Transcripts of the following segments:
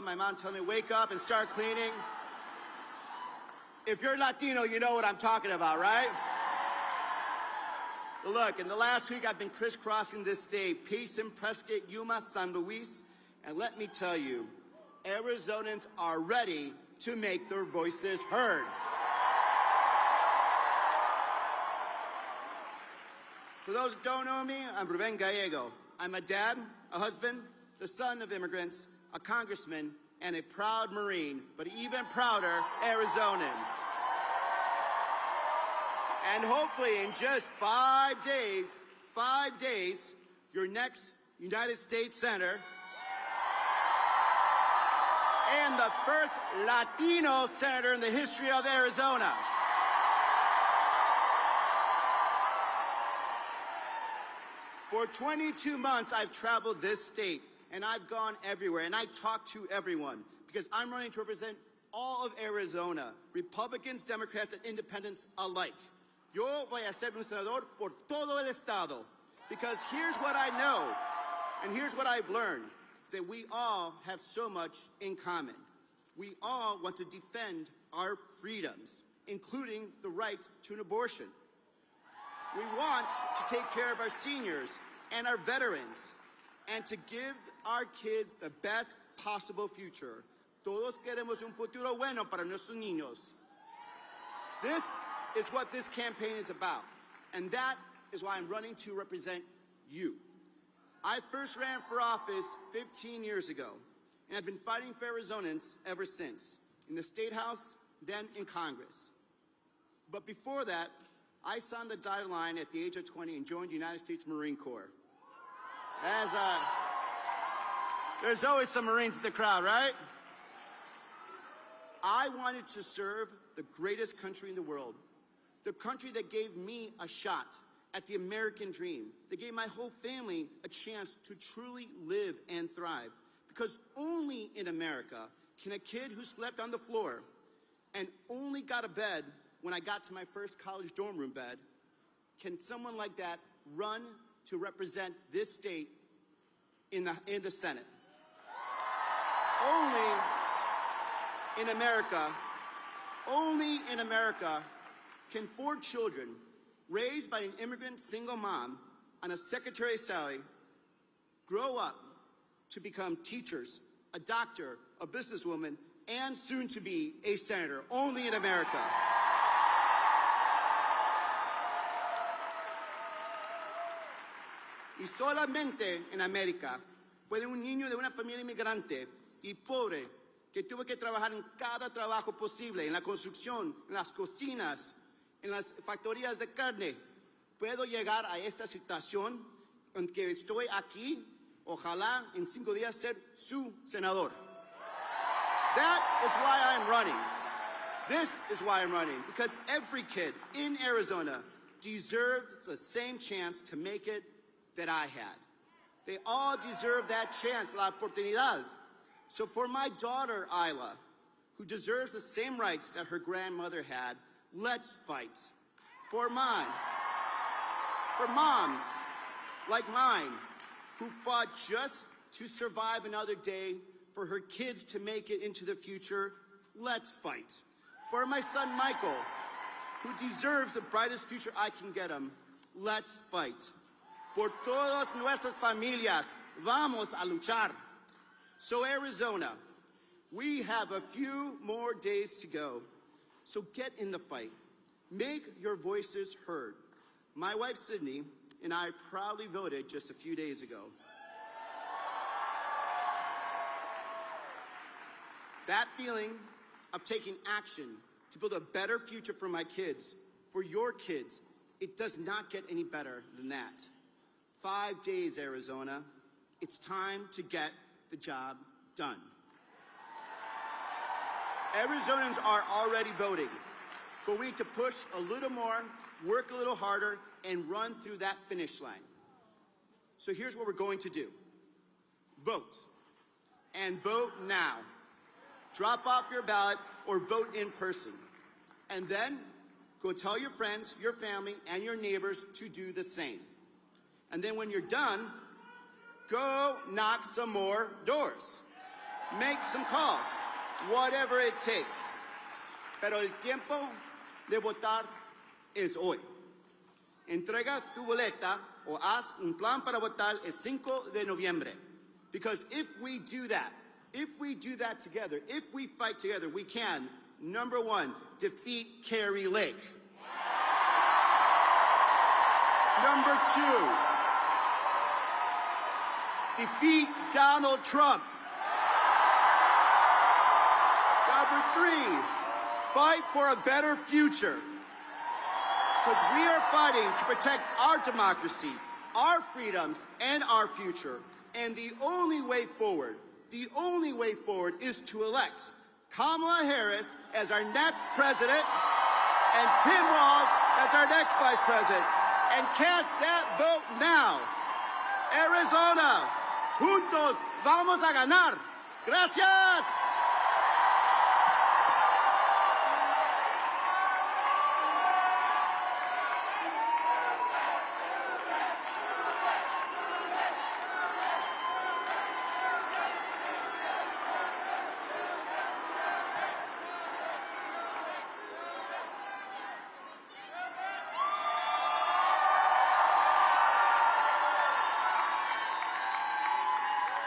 my mom telling me, wake up and start cleaning. If you're Latino, you know what I'm talking about, right? But look, in the last week, I've been crisscrossing this state, Payson, Prescott, Yuma, San Luis, and let me tell you, Arizonans are ready to make their voices heard. For those who don't know me, I'm Ruben Gallego. I'm a dad, a husband, the son of immigrants, a congressman, and a proud Marine, but even prouder Arizonan. And hopefully in just 5 days, your next United States Senator and the first Latino senator in the history of Arizona. For 22 months, I've traveled this state, and I've gone everywhere, and I talk to everyone, because I'm running to represent all of Arizona, Republicans, Democrats, and independents alike. Yo voy a ser un senador por todo el estado, because here's what I know, and here's what I've learned, that we all have so much in common. We all want to defend our freedoms, including the right to an abortion. We want to take care of our seniors and our veterans, and to give our kids the best possible future. Todos queremos un futuro bueno para nuestros niños. This is what this campaign is about, and that is why I'm running to represent you. I first ran for office 15 years ago, and I've been fighting for Arizonans ever since, in the State House, then in Congress. But before that, I signed the dotted line at the age of 20 and joined the United States Marine Corps. There's always some Marines in the crowd, right? I wanted to serve the greatest country in the world, the country that gave me a shot at the American dream, that gave my whole family a chance to truly live and thrive. Because only in America can a kid who slept on the floor and only got a bed when I got to my first college dorm room bed, can someone like that run to represent this state in the Senate? Only in America can 4 children raised by an immigrant single mom on a secretary's salary grow up to become teachers, a doctor, a businesswoman, and soon to be a senator. Only in America. Y solamente en América puede un niño de una familia inmigrante y pobre que tuvo que trabajar en cada trabajo posible, en la construcción, en las cocinas, en las factorías de carne. Puedo llegar a esta situación en que estoy aquí, ojalá en 5 días ser su senador. That is why I'm running. This is why I'm running, because every kid in Arizona deserves the same chance to make it that I had. They all deserve that chance, la oportunidad. So for my daughter, Isla, who deserves the same rights that her grandmother had, let's fight. For moms like mine, who fought just to survive another day, for her kids to make it into the future, let's fight. For my son, Michael, who deserves the brightest future I can get him, let's fight. Por todas nuestras familias, vamos a luchar. So Arizona, we have a few more days to go. So get in the fight. Make your voices heard. My wife, Sydney, and I proudly voted just a few days ago. That feeling of taking action to build a better future for my kids, for your kids, it does not get any better than that. 5 days, Arizona. It's time to get the job done. Arizonans are already voting, but we need to push a little more, work a little harder, and run through that finish line. So here's what we're going to do. Vote. And vote now. Drop off your ballot or vote in person. And then go tell your friends, your family, and your neighbors to do the same. And then when you're done, go knock some more doors. make some calls, whatever it takes. Pero el tiempo de votar es hoy. Entrega tu boleta o haz un plan para votar el 5 de noviembre. Because if we do that together, if we fight together, we can, number one, defeat Carrie Lake. Number two, defeat Donald Trump. Number three, fight for a better future. Because we are fighting to protect our democracy, our freedoms, and our future. And the only way forward is to elect Kamala Harris as our next president and Tim Walz as our next vice president. And cast that vote now. Arizona, juntos vamos a ganar. Gracias.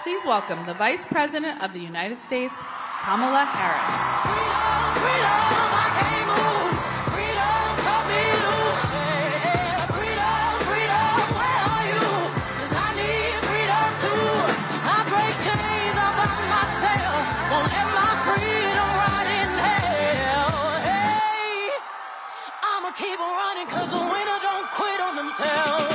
Please welcome the Vice President of the United States, Kamala Harris. Freedom, freedom, I can't move. Freedom, cut me loose. Yeah. Freedom, freedom, where are you? 'Cause I need freedom too. I break chains all by myself. Won't let my freedom rot in hell. Hey, I'ma keep on running 'cause the winner don't quit on themselves.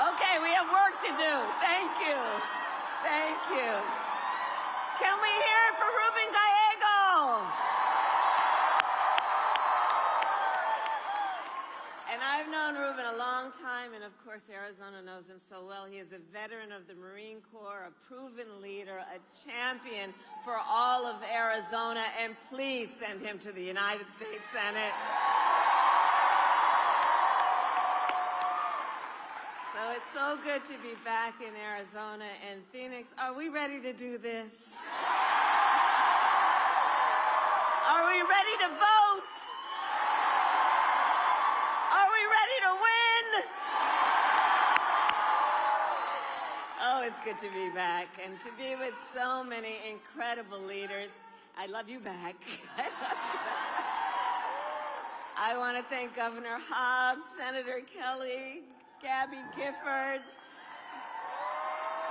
Okay, we have work to do. Thank you. Thank you. Can we hear it for Ruben Gallego? And I've known Ruben a long time, and of course Arizona knows him so well. He is a veteran of the Marine Corps, a proven leader, a champion for all of Arizona, and please send him to the United States Senate. So it's so good to be back in Arizona and Phoenix. Are we ready to do this? Are we ready to vote? Are we ready to win? Oh, it's good to be back and to be with so many incredible leaders. I love you back. I want to thank Governor Hobbs, Senator Kelly, Gabby Giffords,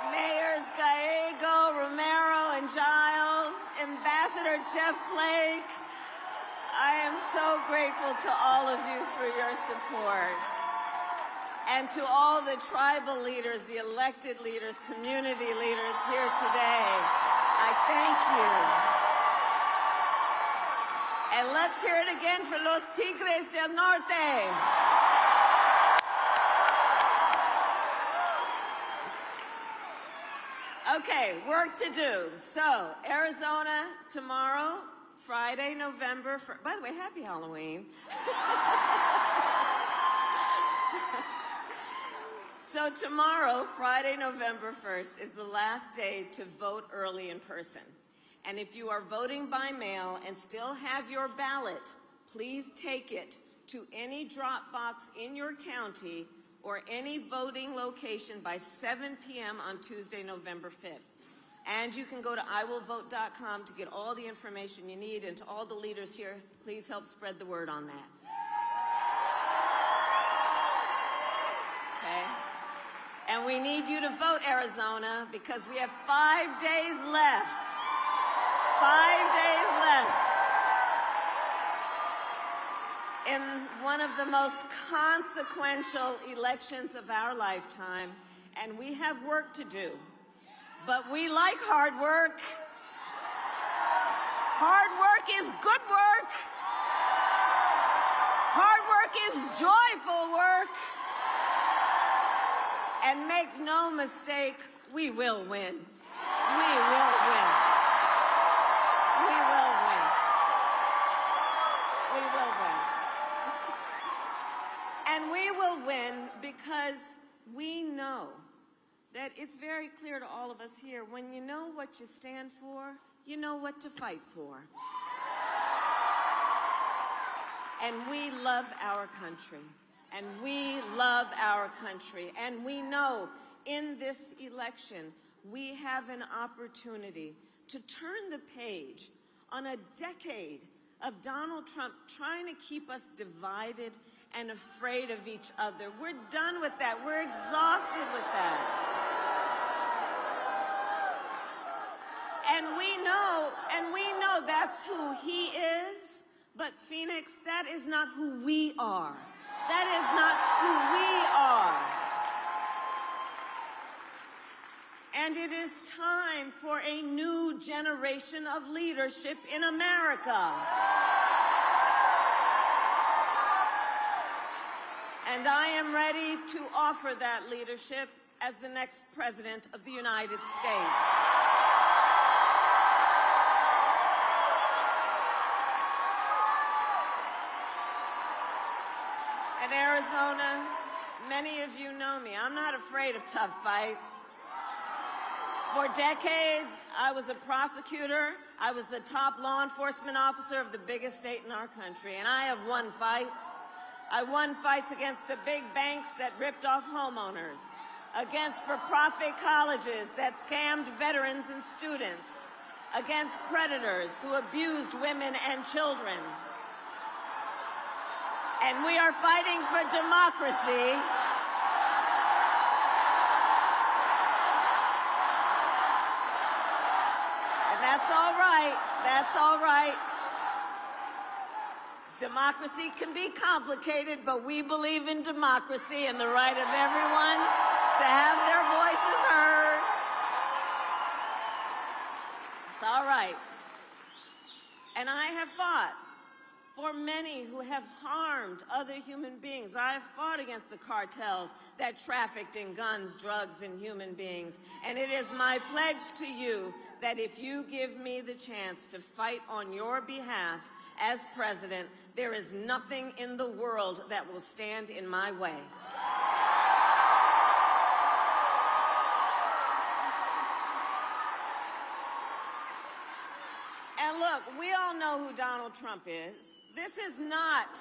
Mayors Gallego, Romero, and Giles, Ambassador Jeff Flake. I am so grateful to all of you for your support. And to all the tribal leaders, the elected leaders, community leaders here today, I thank you. And let's hear it again for Los Tigres del Norte. Okay, work to do. So, Arizona tomorrow, Friday, November 1st. By the way, happy Halloween. So tomorrow, Friday, November 1st, is the last day to vote early in person. And if you are voting by mail and still have your ballot, please take it to any drop box in your county or any voting location by 7 p.m. on Tuesday, November 5th. And you can go to iwillvote.com to get all the information you need. And to all the leaders here, please help spread the word on that. Okay? And we need you to vote, Arizona, because we have 5 days left. 5 days left. in one of the most consequential elections of our lifetime, and we have work to do. But we like hard work. Hard work is good work. Hard work is joyful work. And make no mistake, we will win. We will win. We will win. We will win. And we will win because we know that it's very clear to all of us here, when you know what you stand for, you know what to fight for. And we love our country. And we love our country. And we know in this election, we have an opportunity to turn the page on a decade of Donald Trump trying to keep us divided and afraid of each other. We're done with that. We're exhausted with that. And we know that's who he is, but Phoenix, that is not who we are. That is not who we are. And it is time for a new generation of leadership in America. And I am ready to offer that leadership as the next President of the United States. In Arizona, many of you know me. I'm not afraid of tough fights. For decades, I was a prosecutor. I was the top law enforcement officer of the biggest state in our country, and I have won fights. I won fights against the big banks that ripped off homeowners, against for-profit colleges that scammed veterans and students, against predators who abused women and children. And we are fighting for democracy. And that's all right. That's all right. Democracy can be complicated, but we believe in democracy and the right of everyone to have their voices heard. It's all right. And I have fought for many who have harmed other human beings. I have fought against the cartels that trafficked in guns, drugs, and human beings. And it is my pledge to you that if you give me the chance to fight on your behalf as president, there is nothing in the world that will stand in my way. And look, we all know who Donald Trump is. This is not,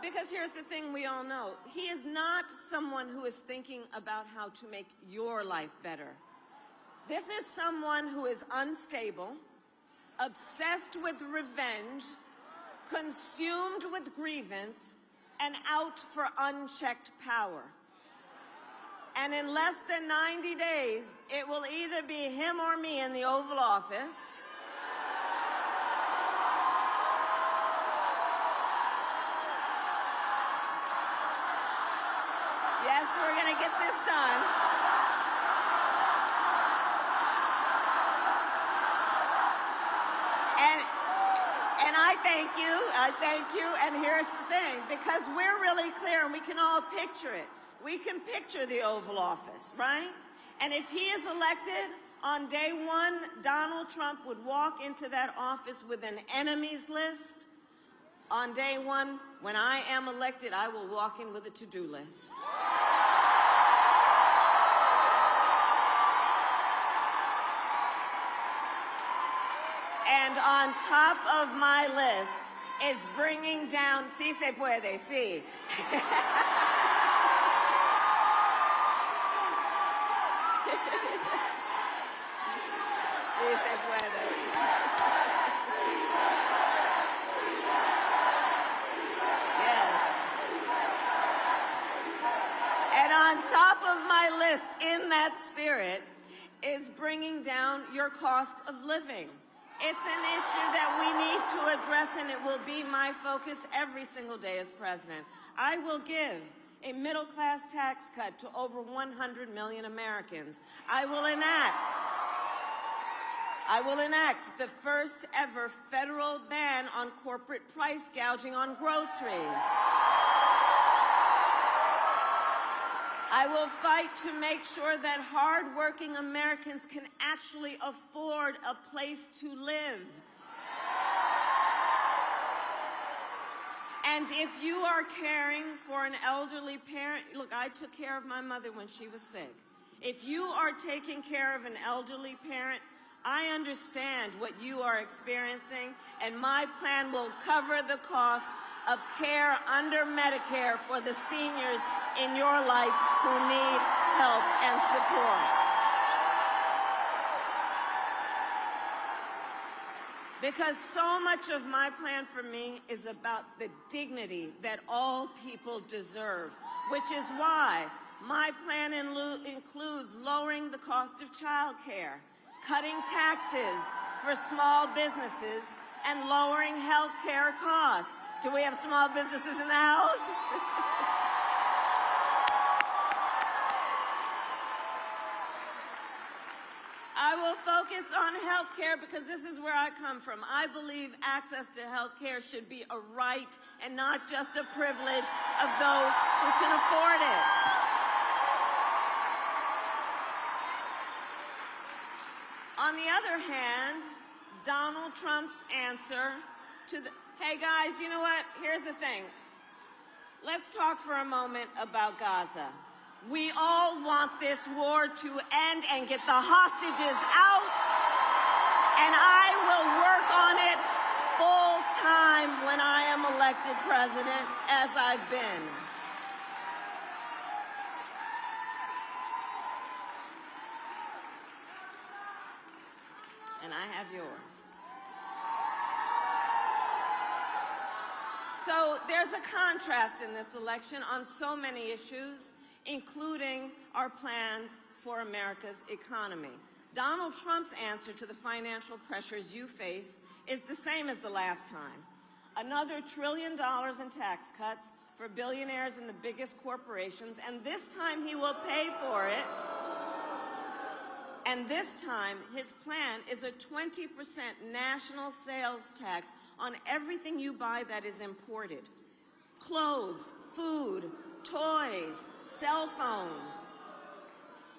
because here's the thing we all know. He is not someone who is thinking about how to make your life better. This is someone who is unstable, obsessed with revenge, consumed with grievance, and out for unchecked power. And in less than 90 days, it will either be him or me in the Oval Office. Yes, we're going to get this done. And I thank you, and here's the thing, because we're really clear and we can all picture it. We can picture the Oval Office, right? And if he is elected, on day one, Donald Trump would walk into that office with an enemies list. On day one, when I am elected, I will walk in with a to-do list. And on top of my list is bringing down, sí se puede, sí. Sí se puede. Yes. And on top of my list, in that spirit, is bringing down your cost of living. It's an issue that we need to address, and it will be my focus every single day as president. I will give a middle-class tax cut to over 100 million Americans. I will enact the first ever federal ban on corporate price gouging on groceries. I will fight to make sure that hard-working Americans can actually afford a place to live. And if you are caring for an elderly parent, look, I took care of my mother when she was sick. If you are taking care of an elderly parent, I understand what you are experiencing, and my plan will cover the cost of care under Medicare for the seniors in your life who need help and support. Because so much of my plan for me is about the dignity that all people deserve, which is why my plan includes lowering the cost of child care, cutting taxes for small businesses, and lowering health care costs. Do we have small businesses in the house? I will focus on health care because this is where I come from. I believe access to health care should be a right and not just a privilege of those who can afford it. On the other hand, Donald Trump's answer to the, hey guys, you know what? Here's the thing. Let's talk for a moment about Gaza. We all want this war to end and get the hostages out, and I will work on it full time when I am elected president, as I've been. And I have yours. So there's a contrast in this election on so many issues, including our plans for America's economy. Donald Trump's answer to the financial pressures you face is the same as the last time. Another $1 trillion in tax cuts for billionaires and the biggest corporations, and this time he will pay for it. And this time, his plan is a 20% national sales tax on everything you buy that is imported. Clothes, food, toys, cell phones.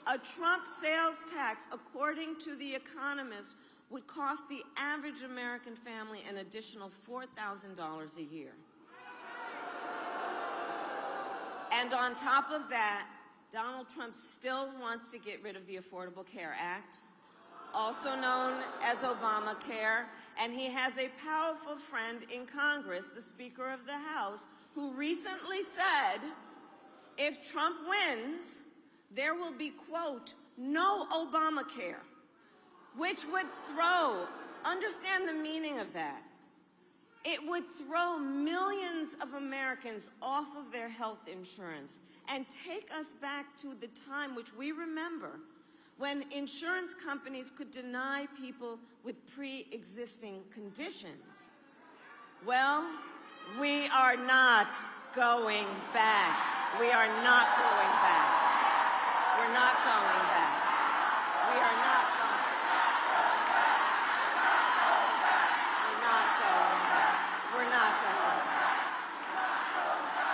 A Trump sales tax, according to The Economist, would cost the average American family an additional $4,000 a year. And on top of that, Donald Trump still wants to get rid of the Affordable Care Act, also known as Obamacare, and he has a powerful friend in Congress, the Speaker of the House, who recently said, if Trump wins, there will be, quote, no Obamacare, which would throw, understand the meaning of that, it would throw millions of Americans off of their health insurance and take us back to the time which we remember when insurance companies could deny people with pre-existing conditions. Well, we are not going back. We are not going back. We're not going back. We are not going back. We're not going back. We're not going back.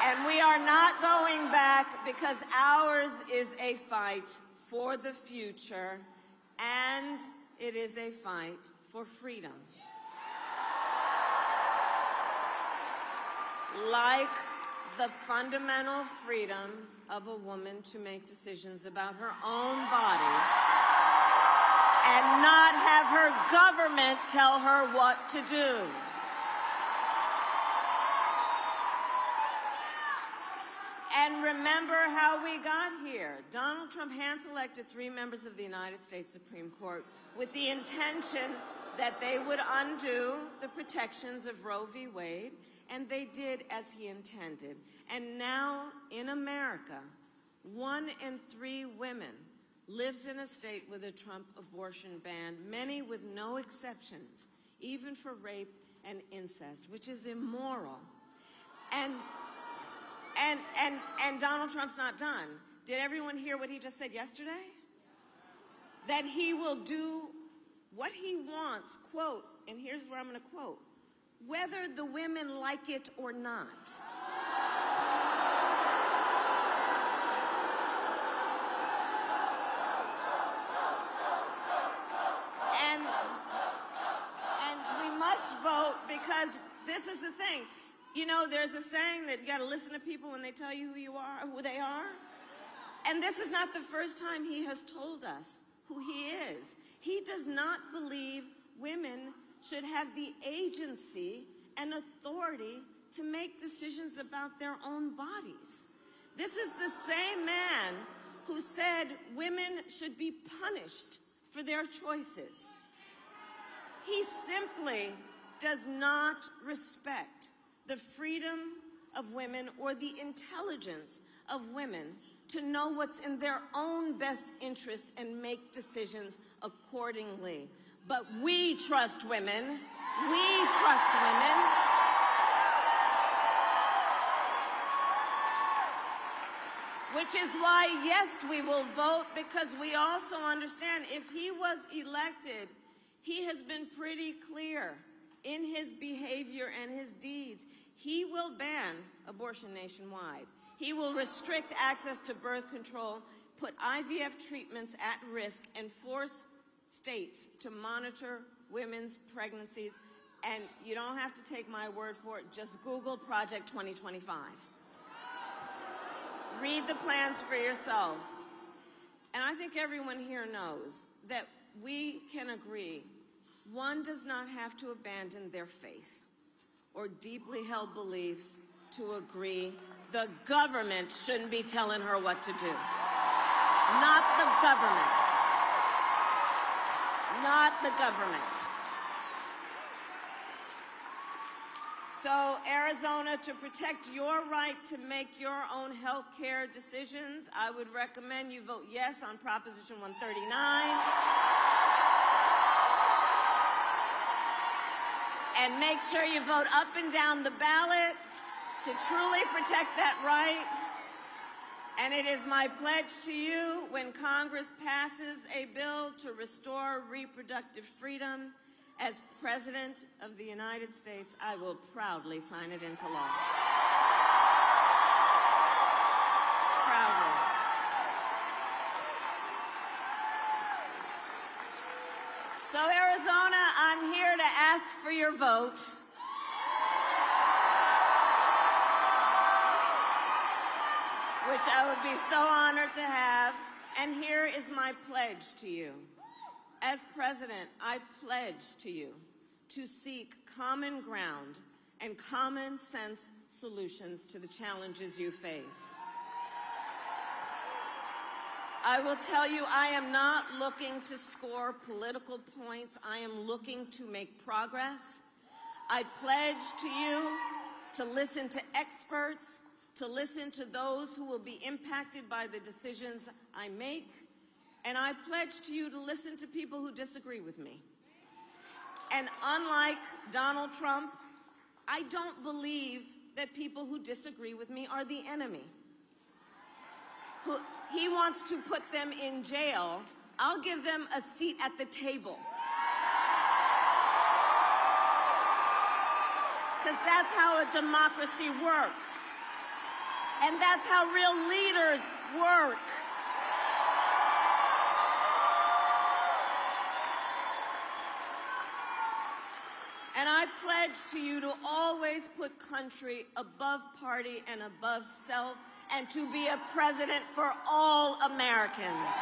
And we are not going back because ours is a fight for the future, and it is a fight for freedom. Like the fundamental freedom of a woman to make decisions about her own body and not have her government tell her what to do. And remember how we got here. Donald Trump hand-selected 3 members of the United States Supreme Court with the intention that they would undo the protections of Roe v. Wade, and they did as he intended. And now in America, 1 in 3 women lives in a state with a Trump abortion ban, many with no exceptions, even for rape and incest, which is immoral. And Donald Trump's not done. Did everyone hear what he just said yesterday? That he will do what he wants, quote, and here's where I'm going to quote, whether the women like it or not. And we must vote because this is the thing. You know, there's a saying that you got to listen to people when they tell you who they are. And this is not the first time he has told us who he is. He does not believe women should have the agency and authority to make decisions about their own bodies. This is the same man who said women should be punished for their choices. He simply does not respect the freedom of women or the intelligence of women to know what's in their own best interest and make decisions accordingly. But we trust women. We trust women. Which is why, yes, we will vote, because we also understand if he was elected, he has been pretty clear in his behavior and his deeds. He will ban abortion nationwide. He will restrict access to birth control, put IVF treatments at risk, and force states to monitor women's pregnancies. And you don't have to take my word for it. Just Google Project 2025. Read the plans for yourself. And I think everyone here knows that we can agree one does not have to abandon their faith or deeply held beliefs to agree the government shouldn't be telling her what to do. Not the government. Not the government. So, Arizona, to protect your right to make your own health care decisions, I would recommend you vote yes on Proposition 139. And make sure you vote up and down the ballot to truly protect that right. And it is my pledge to you, when Congress passes a bill to restore reproductive freedom, as President of the United States, I will proudly sign it into law. Proudly. So, Arizona, I'm here to ask for your vote. Which I would be so honored to have. And here is my pledge to you. As President, I pledge to you to seek common ground and common sense solutions to the challenges you face. I will tell you, I am not looking to score political points. I am looking to make progress. I pledge to you to listen to experts, to listen to those who will be impacted by the decisions I make. And I pledge to you to listen to people who disagree with me. And unlike Donald Trump, I don't believe that people who disagree with me are the enemy. He wants to put them in jail. I'll give them a seat at the table. Because that's how a democracy works. And that's how real leaders work. And I pledge to you to always put country above party and above self, and to be a president for all Americans.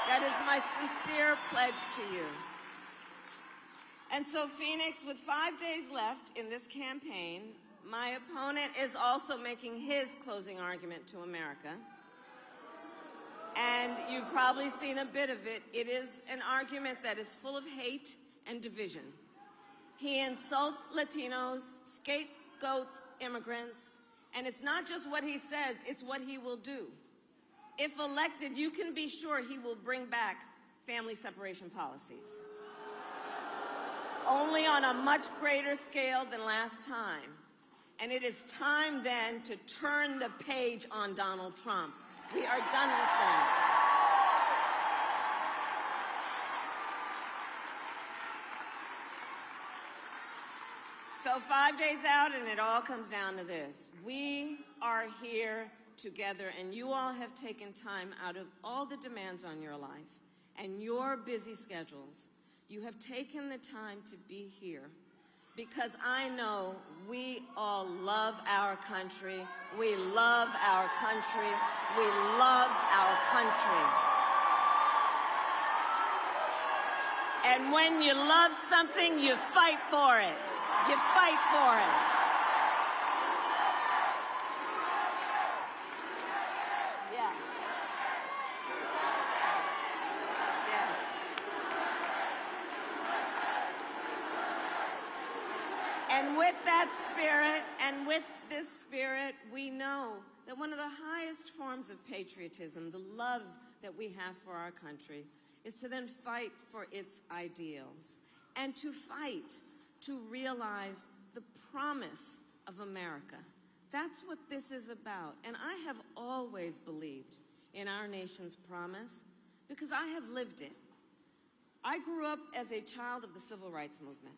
That is my sincere pledge to you. And so, Phoenix, with 5 days left in this campaign, my opponent is also making his closing argument to America. And you've probably seen a bit of it. It is an argument that is full of hate and division. He insults Latinos, scapegoats immigrants, And it's not just what he says, it's what he will do. If elected, you can be sure he will bring back family separation policies. Only on a much greater scale than last time. And it is time then to turn the page on Donald Trump. We are done with that. So 5 days out, and it all comes down to this. We are here together, and you all have taken time out of all the demands on your life and your busy schedules. You have taken the time to be here because I know we all love our country. We love our country. We love our country. And when you love something, you fight for it. You fight for it. Yeah. Yes. And with that spirit, and with this spirit, we know that one of the highest forms of patriotism, the love that we have for our country, is to then fight for its ideals and to fight to realize the promise of America. That's what this is about. And I have always believed in our nation's promise because I have lived it. I grew up as a child of the Civil Rights Movement.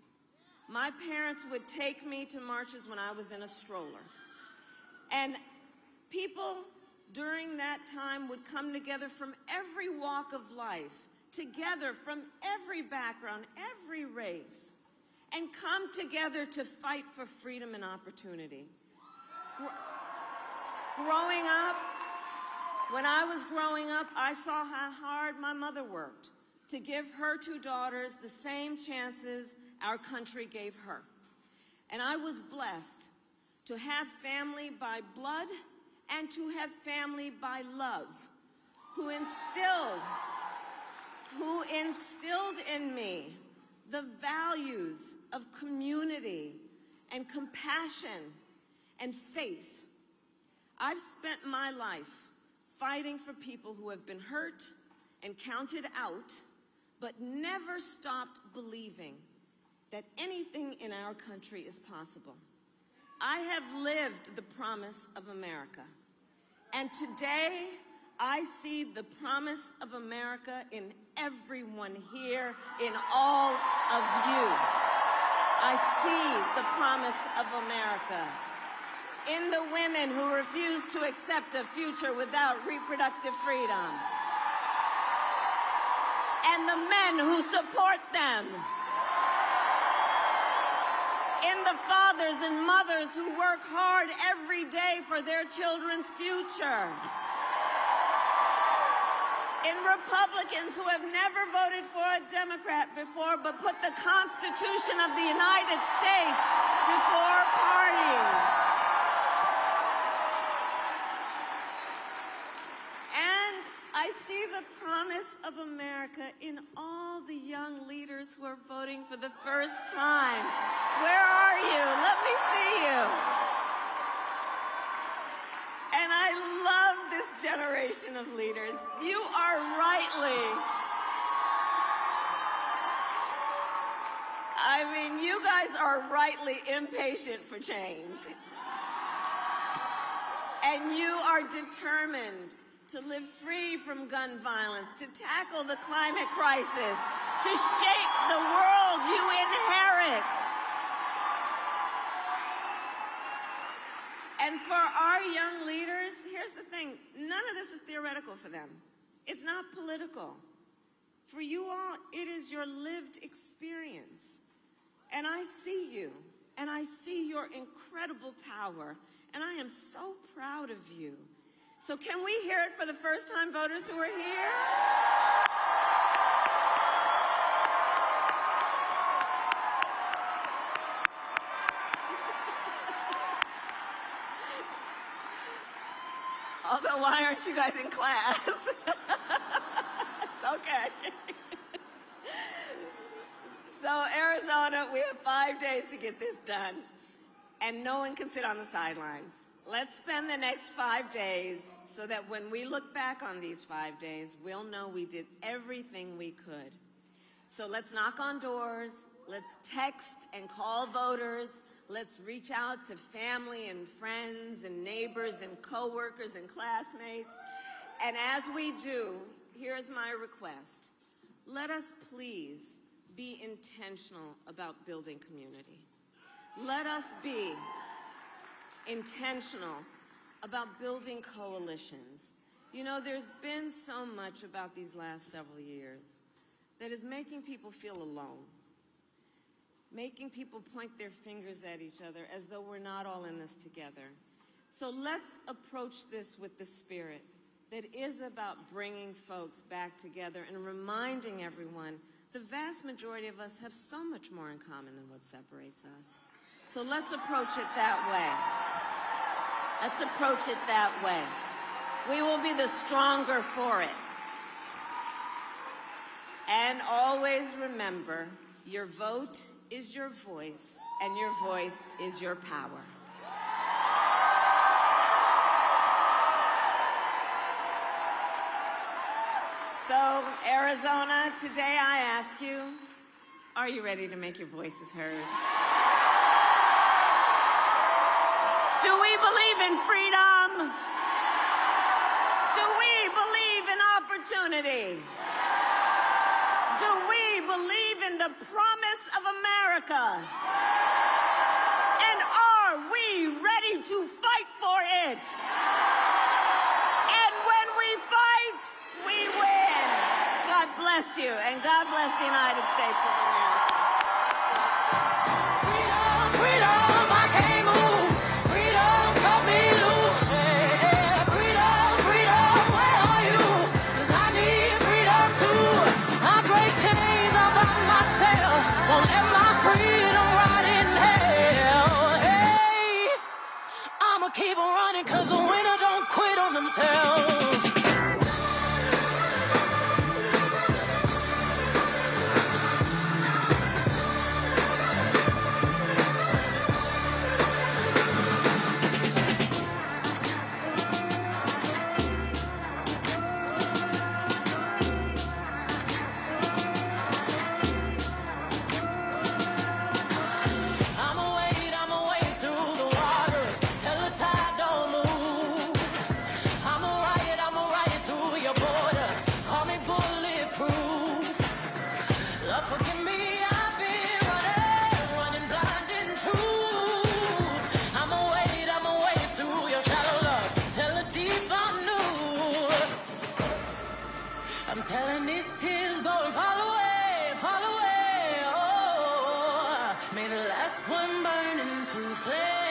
My parents would take me to marches when I was in a stroller. And people during that time would come together from every walk of life, together from every background, every race, and come together to fight for freedom and opportunity. Growing up, when I was growing up, I saw how hard my mother worked to give her two daughters the same chances our country gave her. And I was blessed to have family by blood and to have family by love, who instilled in me the values of community and compassion and faith. I've spent my life fighting for people who have been hurt and counted out, but never stopped believing that anything in our country is possible. I have lived the promise of America, and today I see the promise of America in everyone here, in all of you. I see the promise of America in the women who refuse to accept a future without reproductive freedom, and the men who support them, in the fathers and mothers who work hard every day for their children's future, in Republicans who have never voted for a Democrat before but put the Constitution of the United States before party. And I see the promise of America in all the young leaders who are voting for the first time. Where are you? Let me see you. And I love this generation of leaders. You are you guys are rightly impatient for change. And you are determined to live free from gun violence, to tackle the climate crisis, to shape the world you inherit. And for our young leaders, here's the thing, none of this is theoretical for them. It's not political. For you all, it is your lived experience. And I see you, and I see your incredible power, and I am so proud of you. So can we hear it for the first-time voters who are here? Although, why aren't you guys in class? It's okay. So, Arizona, we have 5 days to get this done, and no one can sit on the sidelines. Let's spend the next 5 days so that when we look back on these 5 days, we'll know we did everything we could. So let's knock on doors, let's text and call voters, let's reach out to family and friends and neighbors and coworkers and classmates. And as we do, here's my request. Let us please be intentional about building community. Let us be intentional about building coalitions. You know, there's been so much about these last several years that is making people feel alone, making people point their fingers at each other as though we're not all in this together. So let's approach this with the spirit that is about bringing folks back together and reminding everyone the vast majority of us have so much more in common than what separates us. So let's approach it that way. Let's approach it that way. We will be the stronger for it. And always remember, your vote is your voice, and your voice is your power. So, Arizona, today I ask you, are you ready to make your voices heard? Do we believe in freedom? Do we believe in opportunity? Do we believe in the promise of America? And are we ready to fight for it? And when we fight, we win. God bless you, and God bless the United States of America. Freedom, freedom, I can't move. Freedom, cut me loose. Yeah, freedom, freedom, where are you? 'Cause I need freedom too. I break chains all by myself. Won't let my freedom rot in hell. Hey, I'ma keep on running 'cause the winner don't quit on themselves. I'ma wade through the waters till the tide don't move. I'ma ride through your borders. Call me bulletproof. Lord, forgive me, I've been running blind in truth. I'ma wade through your shallow love till the deep I knew. I'm telling these tears go and fall away, fall away. Oh, may the last one burn into flame.